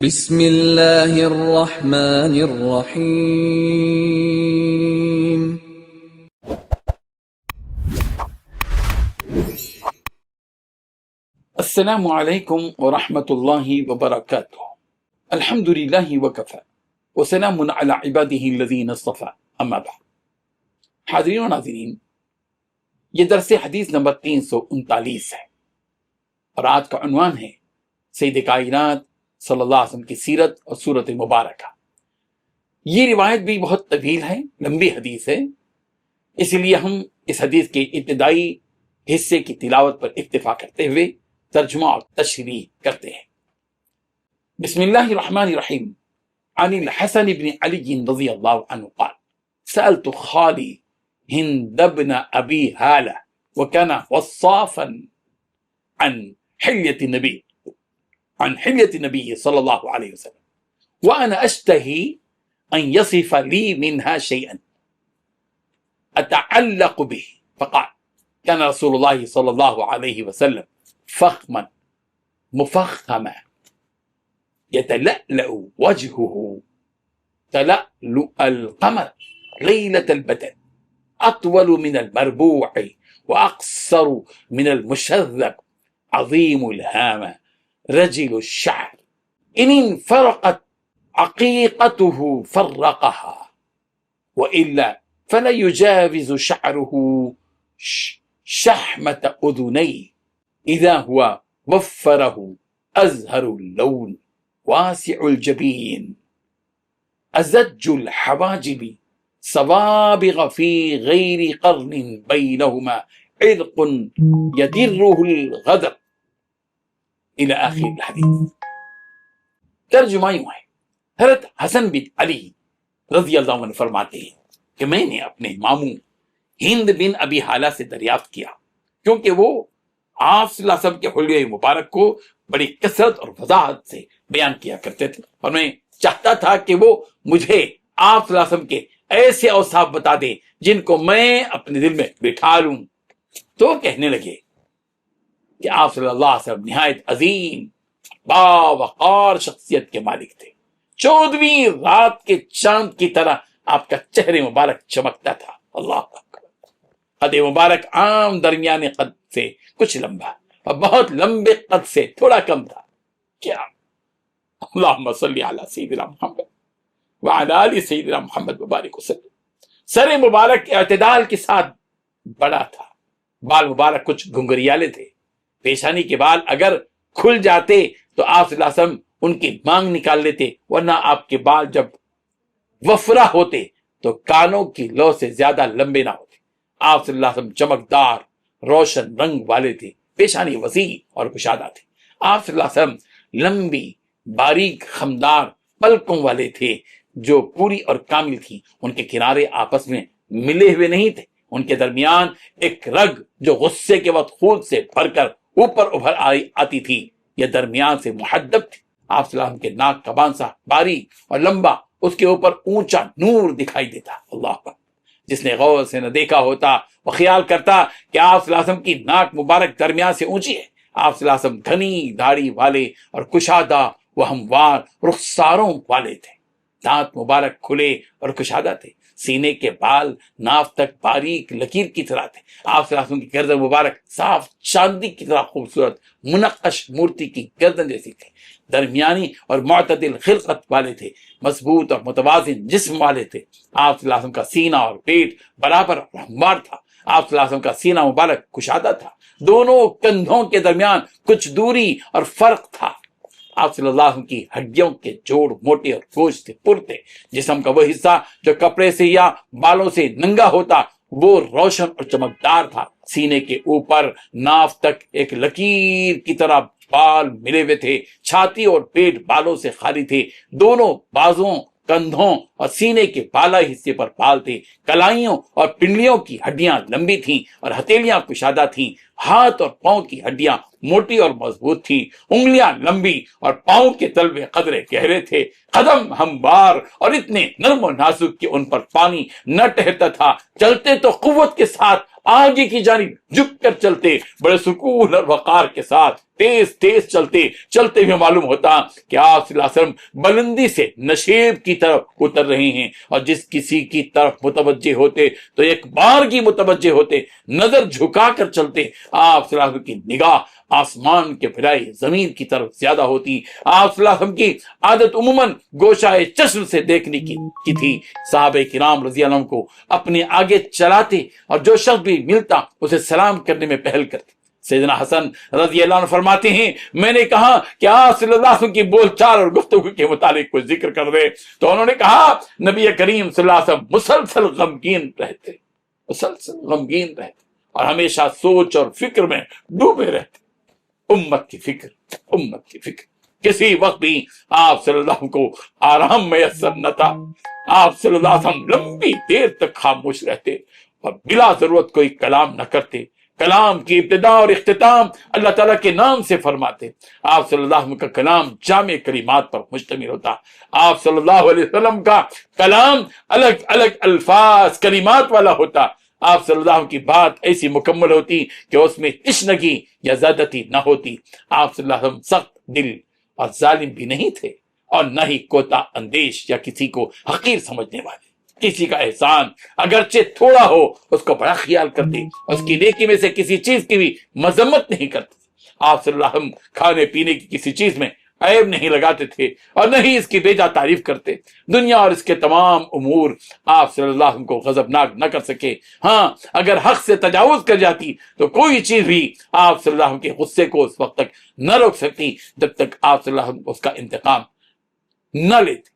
بسم اللہ الرحمن الرحیم۔ السلام علیکم ورحمۃ اللہ وبرکاتہ۔ الحمد للہ وکفی وسلام علی عبادہ الذین اصطفی، اما بعد۔ حاضرین و ناظرین، یہ درس حدیث نمبر 339 ہے اور آج کا عنوان ہے سید کائنات صلی اللہ علیہ وسلم کی سیرت اور سورت مبارکہ۔ یہ روایت بھی بہت طویل ہے، لمبی حدیث ہے، اس لیے ہم اس حدیث کے ابتدائی حصے کی تلاوت پر اکتفا کرتے ہوئے ترجمہ اور تشریح کرتے ہیں۔ بسم اللہ الرحمن الرحیم۔ عن الحسن بن علی رضی اللہ عنہ قال سألت خالی ہند بن ابی ہالہ وكان وصافا عن حلیۃ النبی صلی اللہ علیہ وسلم وأنا أشتهي أن يصف لي منها شيئا أتعلق به، فقال كان رسول الله صلى الله عليه وسلم فخما مفخما يتلألأ وجهه تلألؤ القمر ليلة البدر، أطول من المربوع وأقصر من المشذب، عظيم الهامة، رجل الشعر، إن انفرقت عقيقته فرقها وإلا فلا يجاوز شعره شحمة أذنيه، إذا هو وفره أزهر اللون واسع الجبين، أزج الحواجب، صوابغ في غير قرن بينهما عرق يدره الغدر، الى آخر الحدیث۔ ترجمہ یوں ہے، حضرت حسن بن علی رضی اللہ عنہ فرماتے ہیں کہ میں نے اپنے ماموں ہند بن ابی حالہ سے دریافت کیا، کیونکہ وہ آپ صلی اللہ علیہ وسلم کے حلیہ مبارک کو بڑی کثرت اور وضاحت سے بیان کیا کرتے تھے، اور میں چاہتا تھا کہ وہ مجھے آپ صلی اللہ علیہ وسلم کے ایسے اوصاف بتا دیں جن کو میں اپنے دل میں بٹھا لوں۔ تو وہ کہنے لگے کہ آپ صلی اللہ علیہ وسلم نہایت عظیم باوقار شخصیت کے مالک تھے، 14ویں رات کے چاند کی طرح آپ کا چہرے مبارک چمکتا تھا۔ اللہ اکبر۔ قد مبارک عام درمیانے قد سے کچھ لمبا اور بہت لمبے قد سے تھوڑا کم تھا۔ کیا اللہم صلی علی سیدنا محمد وعلی آل سیدنا محمد مبارک وسلم۔ سر مبارک اعتدال کے ساتھ بڑا تھا، بال مبارک کچھ گھنگریالے تھے، پیشانی کے بال اگر کھل جاتے تو آپ صلی اللہ علیہ وسلم ان کی مانگ نکال لیتے، ورنہ آپ کے بال جب وفرا ہوتے تو کانوں کی لو سے زیادہ لمبے نہ ہوتے۔ آپ صلی اللہ علیہ وسلم چمکدار روشن رنگ والے تھے، پیشانی وسیع اور کشادہ تھے۔ آپ صلی اللہ علیہ وسلم لمبی باریک خمدار پلکوں والے تھے جو پوری اور کامل تھی، ان کے کنارے آپس میں ملے ہوئے نہیں تھے، ان کے درمیان ایک رگ جو غصے کے وقت خون سے بھر کر اوپر ابھر آتی تھی، یہ درمیان سے محدب تھی۔ آپ صلی اللہ علیہ وسلم کے ناک کا بانسا باریک اور لمبا، اس کے اوپر اونچا نور دکھائی دیتا۔ اللہ پر جس نے غور سے نہ دیکھا ہوتا وہ خیال کرتا کہ آپ صلی اللہ علیہ وسلم کی ناک مبارک درمیان سے اونچی ہے۔ آپ صلی اللہ علیہ وسلم گھنی داڑھی والے اور کشادہ و ہموار رخساروں والے تھے، دانت مبارک کھلے اور کشادہ تھے، سینے کے بال ناف تک باریک لکیر کی طرح تھے۔ آپ صلی اللہ علیہ وسلم کی گردن مبارک صاف چاندی کی طرح خوبصورت منقش مورتی کی گردن جیسی تھی، درمیانی اور معتدل خلقت والے تھے، مضبوط اور متوازن جسم والے تھے۔ آپ صلی اللہ علیہ وسلم کا سینہ اور پیٹ برابر اور ہموار تھا۔ آپ صلی اللہ علیہ وسلم کا سینہ مبارک کشادہ تھا، دونوں کندھوں کے درمیان کچھ دوری اور فرق تھا۔ آپ صلی اللہ علیہ وسلم کی ہڈیوں کے جوڑ موٹے اور گوشت سے پر تھے، جسم کا وہ حصہ جو کپڑے سے یا بالوں سے ننگا ہوتا وہ روشن اور چمکدار تھا۔ سینے کے اوپر ناف تک ایک لکیر کی طرح بال ملے ہوئے تھے، چھاتی اور پیٹ بالوں سے خالی تھے، دونوں بازوں، کندھوں اور سینے کے بالائی حصے پر بال تھے، کلائیوں اور پنڈلیوں کی ہڈیاں لمبی تھیں اور ہتھیلیاں کشادہ تھیں، ہاتھ اور پاؤں کی ہڈیاں موٹی اور مضبوط تھیں، انگلیاں لمبی اور پاؤں کے تلوے قدرے گہرے تھے، قدم ہموار اور اتنے نرم و نازک کہ ان پر پانی نہ ٹھہرتا تھا، چلتے تو قوت کے ساتھ آگے کی جانب جھک کر چلتے، بڑے سکون اور وقار کے ساتھ تیز تیز چلتے ہوئے معلوم ہوتا کہ آپ صلی اللہ علیہ وسلم بلندی سے نشیب کی طرف اتر رہے ہیں، اور جس کسی کی طرف متوجہ ہوتے تو ایک بار کی متوجہ ہوتے، نظر جھکا کر چلتے۔ آپ صلی اللہ علیہ وسلم کی نگاہ آسمان کے بھلائی زمین کی طرف زیادہ ہوتی۔ آپ صلی اللہ علیہ وسلم کی عادت عموماً گوشائے چشم سے دیکھنے کی تھی۔ صحابہ کرام رضی اللہ عنہ کو اپنے آگے چلاتے اور جو شخص بھی ملتا اسے سلام کرنے میں پہل کرتے۔ سیدنا حسن رضی اللہ عنہ فرماتے ہیں، میں نے کہا کہ آپ صلی اللہ علیہ وسلم کی بول چال اور گفتگو کے متعلق کچھ ذکر کر دے، تو انہوں نے کہا نبی کریم صلی اللہ علیہ وسلم مسلسل غمگین رہتے اور ہمیشہ سوچ اور فکر میں ڈوبے رہتے۔ امت کی فکر کسی وقت بھی آپ صلی اللہ علیہ وسلم کو آرام میسر نہ تھا۔ آپ صلی اللہ علیہ وسلم لمبی دیر تک خاموش رہتے اور بلا ضرورت کوئی کلام نہ کرتے۔ کلام کی ابتدا اور اختتام اللہ تعالیٰ کے نام سے فرماتے۔ آپ صلی اللہ علیہ وسلم کا کلام جامع کلمات پر مشتمل ہوتا۔ آپ صلی اللہ علیہ وسلم کا کلام الگ الگ الفاظ کلمات والا ہوتا۔ آپ صلی اللہ علیہ وسلم کی بات ایسی مکمل ہوتی کہ اس میں تشنگی یا زیادتی نہ ہوتی۔ آپ صلی اللہ علیہ وسلم سخت دل اور ظالم بھی نہیں تھے، اور نہ ہی کوتا اندیش یا کسی کو حقیر سمجھنے والے۔ کسی کا احسان اگرچہ تھوڑا ہو اس کو بڑا خیال کرتے، اس کی نیکی میں سے کسی چیز کی بھی مذمت نہیں کرتے۔ آپ صلی اللہ علیہ وسلم کھانے پینے کی کسی چیز میں عیب نہیں لگاتے تھے اور نہ ہی اس کی بیجا تعریف کرتے۔ دنیا اور اس کے تمام امور آپ صلی اللہ علیہ وسلم کو غضبناک نہ کر سکے۔ ہاں، اگر حق سے تجاوز کر جاتی تو کوئی چیز بھی آپ صلی اللہ علیہ وسلم کے غصے کو اس وقت تک نہ روک سکتی جب تک آپ صلی اللہ علیہ وسلم اس کا انتقام نہ لیتے۔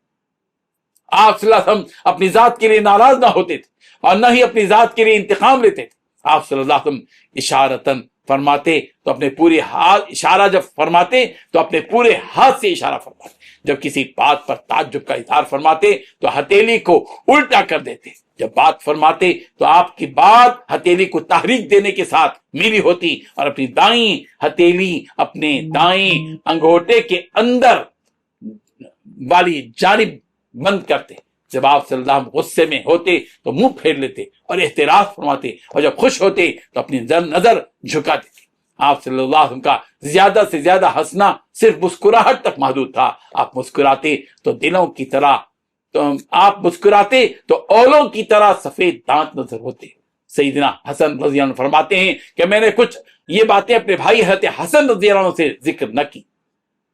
آپ صلی اللہ علیہ وسلم اپنی ذات کے لیے ناراض نہ ہوتے تھے اور نہ ہی اپنی ذات کے لیے انتقام لیتے تھے۔ آپ صلی اللہ علیہ وسلم اشارتاً فرماتے تو اپنے پورے ہاتھ، اشارہ جب فرماتے تو اپنے پورے ہاتھ سے اشارہ فرماتے، جب کسی بات پر تعجب کا اظہار فرماتے تو ہتھیلی کو الٹا کر دیتے، جب بات فرماتے تو آپ کی بات ہتھیلی کو تحریک دینے کے ساتھ میلی ہوتی، اور اپنی دائیں ہتھیلی اپنے دائیں انگوٹے کے اندر والی جانب بند کرتے۔ جب آپ صلی اللہ علیہ وسلم غصے میں ہوتے تو منہ پھیر لیتے اور احتراز فرماتے، اور جب خوش ہوتے تو اپنی نظر جھکا دیتے۔ آپ صلی اللہ علیہ وسلم کا زیادہ سے زیادہ ہنسنا صرف مسکراہٹ تک محدود تھا۔ آپ مسکراتے تو دلوں کی طرح، آپ مسکراتے تو اولوں کی طرح سفید دانت نظر ہوتے۔ سیدنا حسن رضی اللہ عنہ فرماتے ہیں کہ میں نے کچھ یہ باتیں اپنے بھائی حضرت حسن رضی اللہ عنہ سے ذکر نہ کی،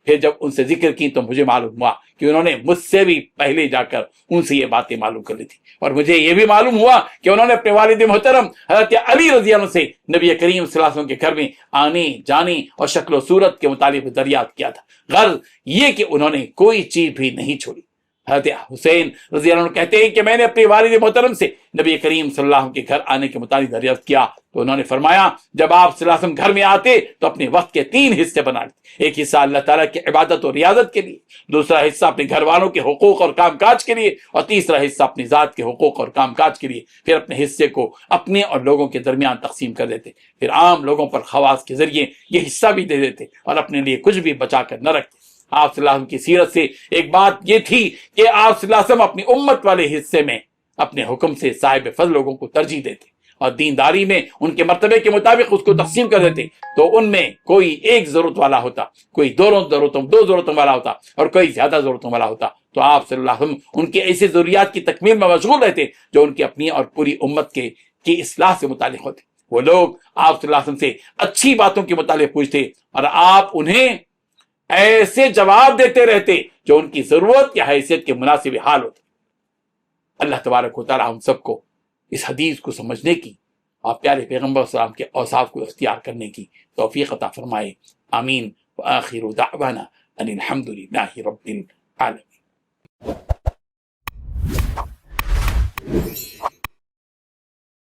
پھر جب ان سے ذکر کی تو مجھے معلوم ہوا کہ انہوں نے مجھ سے بھی پہلے جا کر ان سے یہ باتیں معلوم کر لی تھی، اور مجھے یہ بھی معلوم ہوا کہ انہوں نے اپنے والد محترم حضرت علی رضی اللہ عنہ سے نبی کریم صلی اللہ علیہ وسلم کے گھر میں آنے جانے اور شکل و صورت کے متعلق دریافت کیا تھا، غرض یہ کہ انہوں نے کوئی چیز بھی نہیں چھوڑی۔ حضرت حسین رضی اللہ عنہ کہتے ہیں کہ میں نے اپنے والد محترم سے نبی کریم صلی اللہ علیہ وسلم کے گھر آنے کے متعلق دریافت کیا تو انہوں نے فرمایا جب آپ صلی اللہ علیہ وسلم گھر میں آتے تو اپنے وقت کے 3 حصے بنا لیتے، ایک حصہ اللہ تعالیٰ کی عبادت اور ریاضت کے لیے، دوسرا حصہ اپنے گھر والوں کے حقوق اور کام کاج کے لیے، اور تیسرا حصہ اپنی ذات کے حقوق اور کام کاج کے لیے۔ پھر اپنے حصے کو اپنے اور لوگوں کے درمیان تقسیم کر دیتے، پھر عام لوگوں پر خواص کے ذریعے یہ حصہ بھی دے دیتے اور اپنے لیے کچھ بھی بچا کر نہ رکھتے۔ آپ صلی اللہ علیہ وسلم کی سیرت سے ایک بات یہ تھی کہ آپ صلی اللہ علیہ وسلم اپنی امت والے حصے میں اپنے حکم سے صاحب فضل لوگوں کو ترجیح دیتے، اور دینداری میں ان کے مرتبے کے مطابق اس کو تقسیم کر دیتے۔ تو ان میں کوئی ایک ضرورت والا ہوتا، کوئی دو ضرورتوں والا ہوتا، اور کوئی زیادہ ضرورتوں والا ہوتا، تو آپ صلی اللہ علیہ وسلم ان کے ایسے ضروریات کی تکمیل میں مشغول رہتے جو ان کی اپنی اور پوری امت کی اصلاح سے متعلق ہوتے۔ وہ لوگ آپ صلی اللہ علیہ وسلم سے اچھی باتوں کے متعلق پوچھتے اور آپ انہیں ایسے جواب دیتے رہتے جو ان کی ضرورت یا حیثیت کے مناسب حال ہوتے۔ اللہ تبارک و تعالی ہم سب کو اس حدیث کو سمجھنے کی اور پیارے پیغمبر صلی اللہ علیہ وسلم کے اوصاف کو اختیار کرنے کی توفیق عطا فرمائے، آمین۔ وآخر دعوانا ان الحمد للہ رب العالمین۔